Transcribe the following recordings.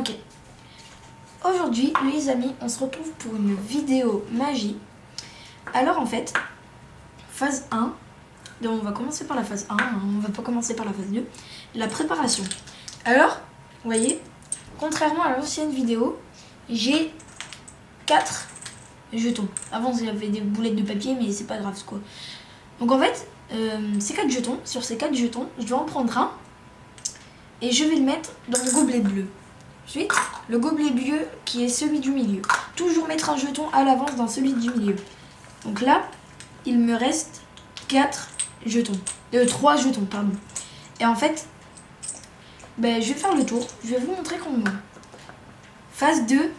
Ok. Aujourd'hui, les amis, on se retrouve pour une vidéo magie. Alors en fait, phase 1, donc on va commencer par la phase 1, on va pas commencer par la phase 2, la préparation. Alors, vous voyez, contrairement à l'ancienne vidéo, j'ai 4 jetons. Avant, il y avait des boulettes de papier, mais c'est pas grave quoi. Donc en fait, ces 4 jetons, sur ces 4 jetons, je dois en prendre un et je vais le mettre dans le gobelet bleu. Ensuite, le gobelet bleu qui est celui du milieu. Toujours mettre un jeton à l'avance dans celui du milieu. Donc là, il me reste 4 jetons. 3 jetons, pardon. Et en fait, je vais faire le tour. Je vais vous montrer comment. Phase 2,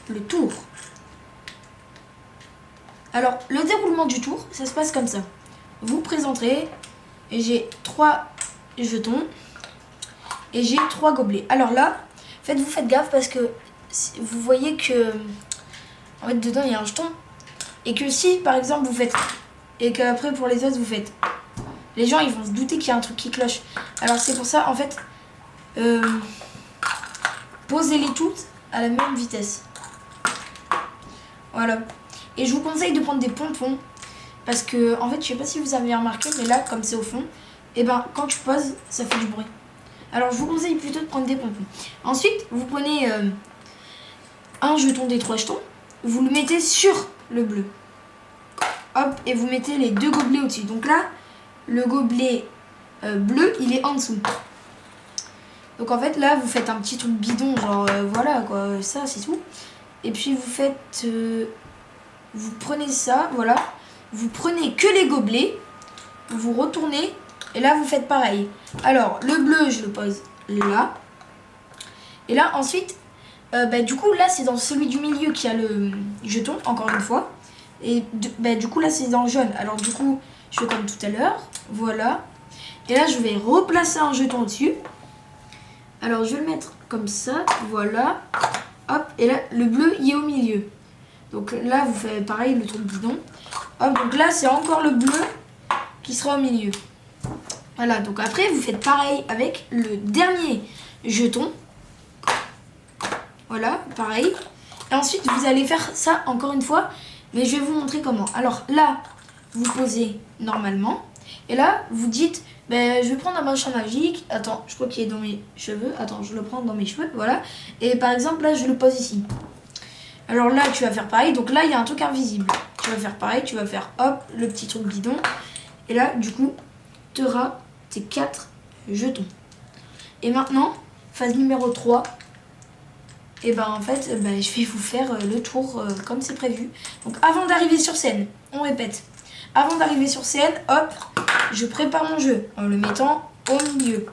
le tour. Alors, le déroulement du tour, ça se passe comme ça. Vous présenterez, et j'ai 3 jetons. Et j'ai 3 gobelets. Alors là, vous faites gaffe parce que vous voyez que en fait dedans il y a un jeton. Et que si par exemple vous faites et qu'après pour les autres vous faites, les gens ils vont se douter qu'il y a un truc qui cloche. Alors c'est pour ça en fait posez-les toutes à la même vitesse. Voilà. Et je vous conseille de prendre des pompons parce que en fait je sais pas si vous avez remarqué mais là comme c'est au fond, et quand tu poses ça fait du bruit. Alors je vous conseille plutôt de prendre des pompons. Ensuite, vous prenez un jeton des 3 jetons, vous le mettez sur le bleu. Hop, et vous mettez les 2 gobelets au-dessus. Donc là, le gobelet bleu, il est en dessous. Donc en fait, là, vous faites un petit truc bidon, genre voilà quoi, ça c'est tout. Et puis vous faites, vous prenez ça, voilà. Vous prenez que les gobelets, vous retournez. Et là, vous faites pareil. Alors, le bleu, je le pose là. Et là, ensuite, du coup, là, c'est dans celui du milieu qui a le jeton, encore une fois. Et du coup, là, c'est dans le jaune. Alors, du coup, je fais comme tout à l'heure. Voilà. Et là, je vais replacer un jeton au-dessus. Alors, je vais le mettre comme ça. Voilà. Hop. Et là, le bleu, il est au milieu. Donc là, vous faites pareil, le truc bidon. Hop. Donc là, c'est encore le bleu qui sera au milieu. Voilà, donc après vous faites pareil avec le dernier jeton. Voilà, pareil. Et ensuite vous allez faire ça encore une fois, mais je vais vous montrer comment. Alors là, vous posez normalement. Et là, vous dites, je vais prendre un machin magique. Attends, je crois qu'il est dans mes cheveux. Attends, je le prends dans mes cheveux, voilà. Et par exemple, là, je le pose ici. Alors là, tu vas faire pareil. Donc là, il y a un truc invisible. Tu vas faire pareil, tu vas faire hop, le petit truc bidon. Et là, du coup, tu auras tes 4 jetons. Et maintenant, phase numéro 3. Et en fait, je vais vous faire le tour comme c'est prévu. Donc avant d'arriver sur scène, on répète. Avant d'arriver sur scène, hop, je prépare mon jeu en le mettant au milieu.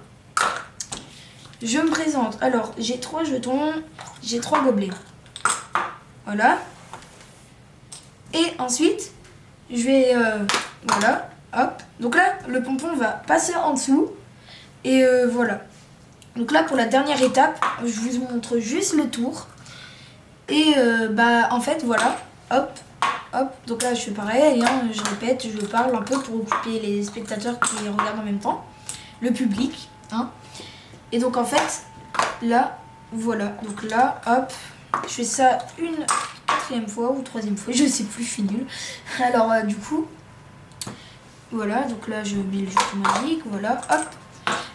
Je me présente. Alors, j'ai 3 jetons, j'ai 3 gobelets. Voilà. Et ensuite, je vais... voilà. Hop, donc là le pompon va passer en dessous et voilà. Donc là pour la dernière étape, je vous montre juste le tour et en fait voilà, hop, hop. Donc là je fais pareil, je répète, je parle un peu pour occuper les spectateurs qui regardent en même temps, le public, Et donc en fait là voilà, donc là hop, je fais ça une 4e fois ou 3e fois, je sais plus, je suis nulle. Alors du coup voilà, donc là je mets le jeton magique, voilà, hop.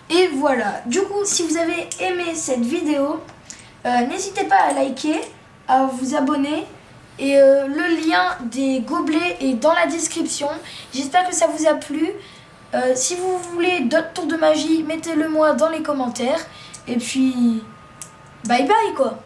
Et voilà, du coup si vous avez aimé cette vidéo, n'hésitez pas à liker, à vous abonner. Et le lien des gobelets est dans la description. J'espère que ça vous a plu. Si vous voulez d'autres tours de magie, mettez-le moi dans les commentaires. Et puis, bye bye quoi.